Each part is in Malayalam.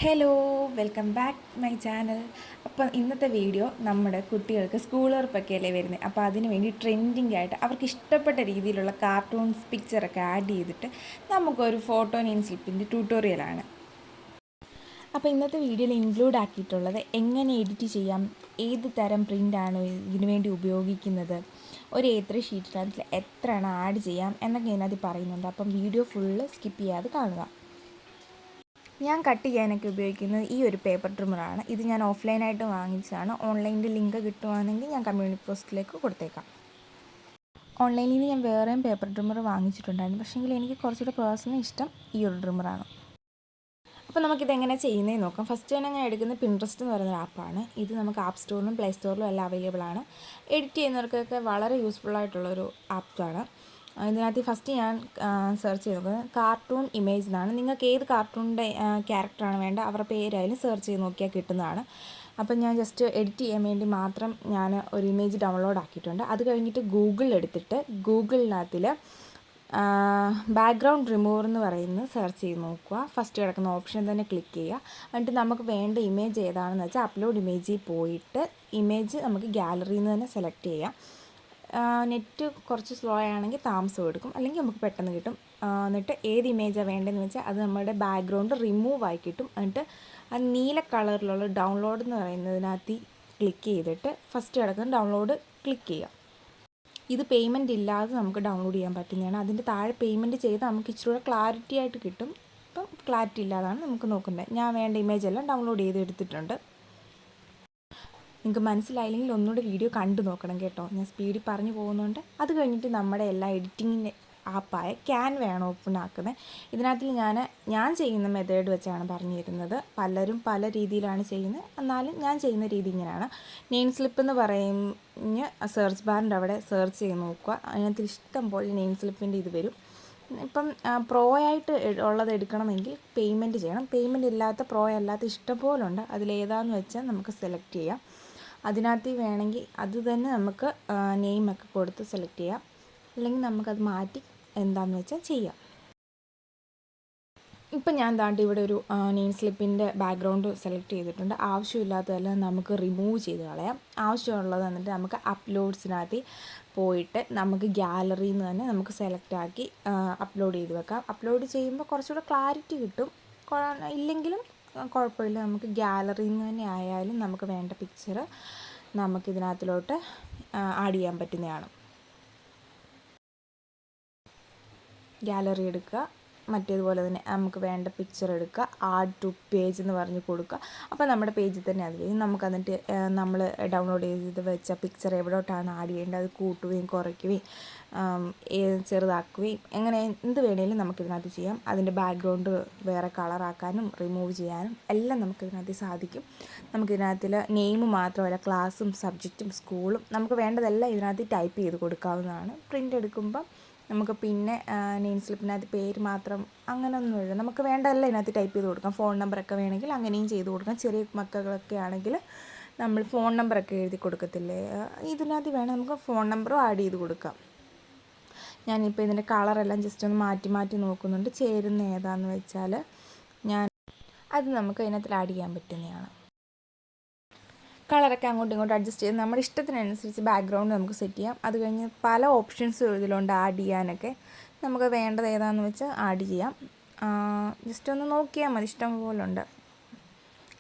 Hello, welcome back my channel. അപ്പോൾ ഇന്നത്തെ വീഡിയോ നമ്മുടെ കുട്ടികൾക്ക് സ്കൂൾ ഉറപ്പൊക്കെയല്ലേ വരുന്നത്. അപ്പോൾ അതിന് വേണ്ടി ട്രെൻഡിങ് ആയിട്ട് അവർക്ക് ഇഷ്ടപ്പെട്ട രീതിയിലുള്ള കാർട്ടൂൺസ് പിക്ചറൊക്കെ ആഡ് ചെയ്തിട്ട് നമുക്കൊരു ഫോട്ടോ നെയിം സ്ലിപ്പിൻ്റെ ട്യൂട്ടോറിയലാണ്. അപ്പോൾ ഇന്നത്തെ വീഡിയോയിൽ ഇൻക്ലൂഡ് ആക്കിയിട്ടുള്ളത് എങ്ങനെ എഡിറ്റ് ചെയ്യാം, ഏത് തരം പ്രിൻ്റാണ് ഇതിനു വേണ്ടി ഉപയോഗിക്കുന്നത്, ഒരു A3 ഷീറ്റിനകത്തിൽ എത്ര എണ്ണം ആഡ് ചെയ്യാം എന്നൊക്കെ ഇതിനകത്ത് പറയുന്നുണ്ട്. അപ്പം വീഡിയോ ഫുള്ള് സ്കിപ്പ് ചെയ്യാതെ കാണുക. ഞാൻ കട്ട് ചെയ്യാനൊക്കെ ഉപയോഗിക്കുന്നത് ഈ ഒരു പേപ്പർ ട്രിമ്മറാണ്. ഇത് ഞാൻ ഓഫ്ലൈനായിട്ട് വാങ്ങിച്ചതാണ്. ഓൺലൈനിൽ ലിങ്ക് കിട്ടുവാണെങ്കിൽ ഞാൻ കമ്മ്യൂണിറ്റി പോസ്റ്റിലേക്ക് കൊടുത്തേക്കാം. ഓൺലൈനിൽ നിന്ന് ഞാൻ വേറെയും പേപ്പർ ട്രിമ്മർ വാങ്ങിച്ചിട്ടുണ്ടായിരുന്നു. പക്ഷേങ്കിൽ എനിക്ക് കുറച്ചുകൂടെ പേഴ്സണലി ഇഷ്ടം ഈ ഒരു ട്രിമ്മറാണ്. അപ്പോൾ നമുക്കിതെങ്ങനെ ചെയ്യുന്നതെന്ന് നോക്കാം. ഫസ്റ്റ് തന്നെ ഞാൻ എടുക്കുന്നത് പിൻട്രസ്റ്റ് എന്ന് പറയുന്ന ആപ്പാണ്. ഇത് നമുക്ക് ആപ്പ് സ്റ്റോറിലും പ്ലേ സ്റ്റോറിലും എല്ലാം അവൈലബിൾ ആണ്. എഡിറ്റ് ചെയ്യുന്നവർക്കൊക്കെ വളരെ യൂസ്ഫുള്ളായിട്ടുള്ളൊരു ആപ്പാണ്. ഇതിനകത്ത് ഫസ്റ്റ് ഞാൻ സെർച്ച് ചെയ്ത് നോക്കുന്നത് കാർട്ടൂൺ ഇമേജ് എന്നാണ്. നിങ്ങൾക്ക് ഏത് കാർട്ടൂണിൻ്റെ ക്യാരക്ടറാണ് വേണ്ടത് അവരുടെ പേരായാലും സെർച്ച് ചെയ്ത് നോക്കിയാൽ കിട്ടുന്നതാണ്. അപ്പം ഞാൻ ജസ്റ്റ് എഡിറ്റ് ചെയ്യാൻ വേണ്ടി മാത്രം ഞാൻ ഒരു ഇമേജ് ഡൗൺലോഡ് ആക്കിയിട്ടുണ്ട്. അത് കഴിഞ്ഞിട്ട് ഗൂഗിളിൽ എടുത്തിട്ട് ഗൂഗിളിനകത്തിൽ ബാക്ക്ഗ്രൗണ്ട് റിമൂവർ എന്ന് പറയുന്നത് സെർച്ച് ചെയ്ത് നോക്കുക. ഫസ്റ്റ് കിടക്കുന്ന ഓപ്ഷൻ തന്നെ ക്ലിക്ക് ചെയ്യുക. എന്നിട്ട് നമുക്ക് വേണ്ട ഇമേജ് ഏതാണെന്ന് വെച്ചാൽ അപ്ലോഡ് ഇമേജിൽ പോയിട്ട് ഇമേജ് നമുക്ക് ഗാലറിയിൽ നിന്ന് തന്നെ സെലക്ട് ചെയ്യാം. നെറ്റ് കുറച്ച് സ്ലോ ആണെങ്കിൽ താമസം എടുക്കും, അല്ലെങ്കിൽ നമുക്ക് പെട്ടെന്ന് കിട്ടും. എന്നിട്ട് ഏത് ഇമേജാണ് വേണ്ടതെന്ന് വെച്ചാൽ അത് നമ്മുടെ ബാക്ക്ഗ്രൗണ്ട് റിമൂവ് ആയി കിട്ടും. എന്നിട്ട് ആ നീല കളറിലുള്ള ഡൗൺലോഡ് എന്ന് പറയുന്നതിനകത്ത് ക്ലിക്ക് ചെയ്തിട്ട് ഫസ്റ്റ് കിടക്കുന്ന ഡൗൺലോഡ് ക്ലിക്ക് ചെയ്യുക. ഇത് പേയ്മെൻറ്റ് ഇല്ലാതെ നമുക്ക് ഡൗൺലോഡ് ചെയ്യാൻ പറ്റുന്നതാണ്. അതിൻ്റെ താഴെ പേയ്മെൻറ്റ് ചെയ്ത് നമുക്ക് ഇച്ചിരി കൂടെ ക്ലാരിറ്റി ആയിട്ട് കിട്ടും. ഇപ്പം ക്ലാരിറ്റി ഇല്ലാതാണ് നമുക്ക് നോക്കുന്നത്. ഞാൻ വേണ്ട ഇമേജ് എല്ലാം ഡൗൺലോഡ് ചെയ്ത് എടുത്തിട്ടുണ്ട്. നിങ്ങൾക്ക് മനസ്സിലായില്ലെങ്കിൽ ഒന്നുകൂടെ വീഡിയോ കണ്ടു നോക്കണം കേട്ടോ. ഞാൻ സ്പീഡിൽ പറഞ്ഞു പോകുന്നുണ്ട്. അത് കഴിഞ്ഞിട്ട് നമ്മുടെ എല്ലാ എഡിറ്റിങ്ങിൻ്റെ ആപ്പായ ക്യാൻവയാണ് ഓപ്പൺ ആക്കുന്നത്. ഇതിനകത്തിൽ ഞാൻ ചെയ്യുന്ന മെത്തേഡ് വെച്ചാണ് പറഞ്ഞു തരുന്നത്. പലരും പല രീതിയിലാണ് ചെയ്യുന്നത്, എന്നാലും ഞാൻ ചെയ്യുന്ന രീതി ഇങ്ങനെയാണ്. നെയിം സ്ലിപ്പ് എന്ന് പറഞ്ഞ് സെർച്ച് ബാറിൻ്റെ അവിടെ സെർച്ച് ചെയ്ത് നോക്കുക. അതിനകത്ത് ഇഷ്ടം പോലെ നെയിം സ്ലിപ്പിൻ്റെ ഇത് വരും. ഇപ്പം പ്രോ ആയിട്ട് ഉള്ളത് എടുക്കണമെങ്കിൽ പേയ്മെൻറ്റ് ചെയ്യണം. പേയ്മെൻറ്റ് ഇല്ലാത്ത പ്രോ അല്ലാത്ത ഇഷ്ടം പോലെ ഉണ്ട്. അതിലേതാണെന്ന് വെച്ചാൽ നമുക്ക് സെലക്ട് ചെയ്യാം. അതിനകത്ത് വേണമെങ്കിൽ അത് തന്നെ നമുക്ക് നെയിമൊക്കെ കൊടുത്ത് സെലക്ട് ചെയ്യാം, അല്ലെങ്കിൽ നമുക്കത് മാറ്റി എന്താണെന്ന് വെച്ചാൽ ചെയ്യാം. ഇപ്പം ഞാൻ താണ്ടി ഇവിടെ ഒരു നെയിം സ്ലിപ്പിൻ്റെ ബാക്ക്ഗ്രൗണ്ട് സെലക്ട് ചെയ്തിട്ടുണ്ട്. ആവശ്യമില്ലാത്തതെല്ലാം നമുക്ക് റിമൂവ് ചെയ്ത് കളയാം. ആവശ്യമുള്ളത് എന്നിട്ട് നമുക്ക് അപ്ലോഡ്സിനകത്ത് പോയിട്ട് നമുക്ക് ഗാലറിയിൽ നിന്ന് തന്നെ നമുക്ക് സെലക്ട് ആക്കി അപ്ലോഡ് ചെയ്ത് വെക്കാം. അപ്ലോഡ് ചെയ്യുമ്പോൾ കുറച്ചുകൂടെ ക്ലാരിറ്റി കിട്ടും. ഇല്ലെങ്കിലും കുഴപ്പമില്ല. നമുക്ക് ഗാലറിയിൽ നിന്ന് തന്നെ ആയാലും നമുക്ക് വേണ്ട പിക്ചർ നമുക്കിതിനകത്തിലോട്ട് ആഡ് ചെയ്യാൻ പറ്റുന്നതാണ്. ഗാലറി എടുക്കുക, മറ്റേതുപോലെ തന്നെ നമുക്ക് വേണ്ട പിക്ചർ എടുക്കുക, ആഡ് ടു പേജ് എന്ന് പറഞ്ഞ് കൊടുക്കുക. അപ്പോൾ നമ്മുടെ പേജിൽ തന്നെ അത് വരും. നമുക്ക് എന്നിട്ട് നമ്മൾ ഡൗൺലോഡ് ചെയ്ത് വെച്ച പിക്ചർ എവിടോട്ടാണ് ആഡ് ചെയ്യേണ്ടത് അത് കൂട്ടുകയും കുറയ്ക്കുകയും ചെറുതാക്കുകയും എങ്ങനെ എന്ത് വേണമെങ്കിലും നമുക്കിതിനകത്ത് ചെയ്യാം. അതിൻ്റെ ബാക്ക്ഗ്രൗണ്ട് വേറെ കളറാക്കാനും റിമൂവ് ചെയ്യാനും എല്ലാം നമുക്കിതിനകത്ത് സാധിക്കും. നമുക്കിതിനകത്തിൽ നെയിം മാത്രമല്ല ക്ലാസ്സും സബ്ജക്റ്റും സ്കൂളും നമുക്ക് വേണ്ടതെല്ലാം ഇതിനകത്ത് ടൈപ്പ് ചെയ്ത് കൊടുക്കാവുന്നതാണ്. പ്രിൻ്റ് എടുക്കുമ്പം നമുക്ക് പിന്നെ നെയിം സ്ലിപ്പിനകത്ത് പേര് മാത്രം അങ്ങനെയൊന്നുമില്ല. നമുക്ക് വേണ്ടതെല്ലാം ഇതിനകത്ത് ടൈപ്പ് ചെയ്ത് കൊടുക്കാം. ഫോൺ നമ്പറൊക്കെ വേണമെങ്കിൽ അങ്ങനെയും ചെയ്ത് കൊടുക്കാം. ചെറിയ മക്കളൊക്കെ ആണെങ്കിൽ നമ്മൾ ഫോൺ നമ്പറൊക്കെ എഴുതി കൊടുക്കത്തില്ലേ, ഇതിനകത്ത് വേണം നമുക്ക് ഫോൺ നമ്പറും ആഡ് ചെയ്ത് കൊടുക്കാം. ഞാനിപ്പോൾ ഇതിൻ്റെ കളറെല്ലാം ജസ്റ്റ് ഒന്ന് മാറ്റി മാറ്റി നോക്കുന്നുണ്ട്. ചേരുന്ന ഏതാണെന്ന് വെച്ചാൽ അത് നമുക്ക് അതിനകത്ത് ആഡ് ചെയ്യാൻ പറ്റുന്നതാണ്. കളറൊക്കെ അങ്ങോട്ടും ഇങ്ങോട്ടും അഡ്ജസ്റ്റ് ചെയ്ത് നമ്മുടെ ഇഷ്ടത്തിനനുസരിച്ച് ബാക്ക്ഗ്രൗണ്ട് നമുക്ക് സെറ്റ് ചെയ്യാം. അത് കഴിഞ്ഞ് പല ഓപ്ഷൻസും ഇതിലുണ്ട് ആഡ് ചെയ്യാനൊക്കെ. നമുക്ക് വേണ്ടത് ഏതാണെന്ന് വെച്ചാൽ ആഡ് ചെയ്യാം. ജസ്റ്റ് ഒന്ന് നോക്കിയാൽ മതി, ഇഷ്ടം പോലെ ഉണ്ട്.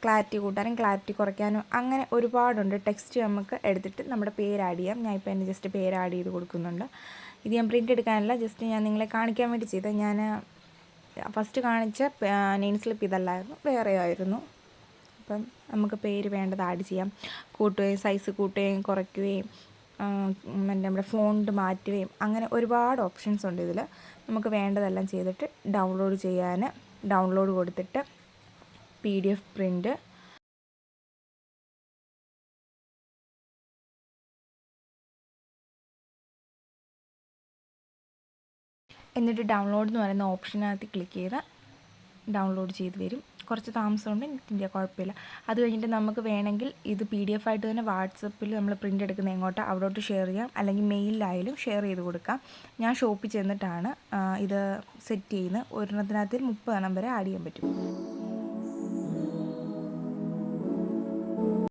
ക്ലാരിറ്റി കൂട്ടാനും ക്ലാരിറ്റി കുറയ്ക്കാനും അങ്ങനെ ഒരുപാടുണ്ട്. ടെക്സ്റ്റ് നമുക്ക് എടുത്തിട്ട് നമ്മുടെ പേര് ആഡ് ചെയ്യാം. ഞാൻ ഇപ്പോൾ എൻ്റെ ജസ്റ്റ് പേര് ആഡ് ചെയ്ത് കൊടുക്കുന്നുണ്ട്. ഇത് ഞാൻ പ്രിൻ്റ് എടുക്കാനല്ല, ജസ്റ്റ് ഞാൻ നിങ്ങളെ കാണിക്കാൻ വേണ്ടി ചെയ്തത്. ഞാൻ ഫസ്റ്റ് കാണിച്ച നെയിം സ്ലിപ്പ് ഇതല്ലായിരുന്നു, വേറെ ആയിരുന്നു. അപ്പം നമുക്ക് പേര് വേണ്ടത് ആഡ് ചെയ്യാം. കൂട്ടുകയും സൈസ് കൂട്ടുകയും കുറയ്ക്കുകയും നമ്മുടെ ഫോണ്ട് മാറ്റുകയും അങ്ങനെ ഒരുപാട് ഓപ്ഷൻസ് ഉണ്ട് ഇതിൽ. നമുക്ക് വേണ്ടതെല്ലാം ചെയ്തിട്ട് ഡൗൺലോഡ് ചെയ്യാൻ ഡൗൺലോഡ് കൊടുത്തിട്ട് PDF പ്രിൻ്റ് എന്നിട്ട് ഡൗൺലോഡ് എന്ന് പറയുന്ന ഓപ്ഷനകത്ത് ക്ലിക്ക് ചെയ്താൽ ഡൗൺലോഡ് ചെയ്ത് വരും. കുറച്ച് താമസമുണ്ട്, എനിക്കില്ല, കുഴപ്പമില്ല. അത് കഴിഞ്ഞിട്ട് നമുക്ക് വേണമെങ്കിൽ ഇത് PDF ആയിട്ട് തന്നെ വാട്സപ്പിൽ നമ്മൾ പ്രിൻ്റ് എടുക്കുന്ന എങ്ങോട്ടോ അവിടോട്ട് ഷെയർ ചെയ്യാം, അല്ലെങ്കിൽ മെയിലിലായാലും ഷെയർ ചെയ്ത് കൊടുക്കാം. ഞാൻ ഷോപ്പിൽ ചെന്നിട്ടാണ് ഇത് സെറ്റ് ചെയ്യുന്നത്. ഒരെണ്ണത്തിനകത്ത് 30 എണ്ണം വരെ ആഡ് ചെയ്യാൻ പറ്റും.